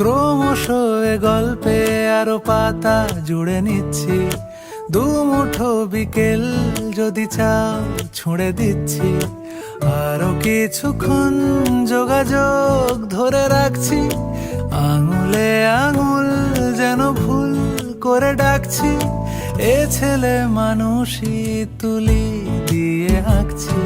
ক্রমশ এ গল্পে আরো পাতা জুড়ে নিচ্ছি, দুমুঠো বিকেল যদি চাও ছুঁড়ে দিচ্ছি। আরো কিছুক্ষণ যোগাযোগ ধরে রাখছি, আঙুলে আঙুল যেন ভুল করে ডাকছি। এ ছেলে মানুষই তুলি দিয়ে আঁকছি।